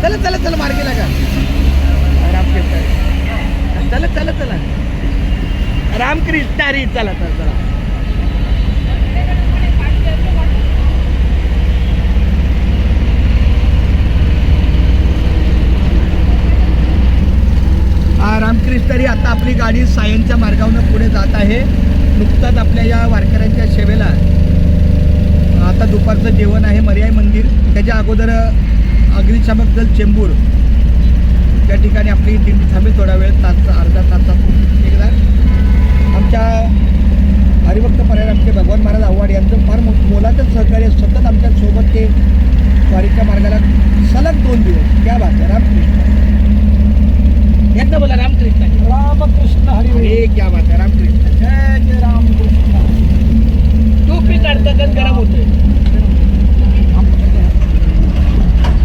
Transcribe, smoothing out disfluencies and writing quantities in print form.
चला चला चला मार्गी लागा. रामकृष्ण चला चला चला रामकृष्ण हरी चला चला चला. रामकृष्ण हरी. आता आपली गाडी सायनच्या मार्गावरून पुढे जात आहे. नुकताच आपल्या या वारकऱ्यांच्या सेवेला आता दुपारचं जेवण आहे मर्याय मंदिर, त्याच्या अगोदर अग्निशामक दल चेंबूर त्या ठिकाणी आपली दिंडी थांबेल थोडा वेळ, अर्धा तासात एकदा. आमच्या हरिभक्त पर्याय आमचे भगवान महाराज आव्हाड यांचं फार मोलाचं सहकार्य सतत आमच्या सोबत ते वारीच्या मार्गाला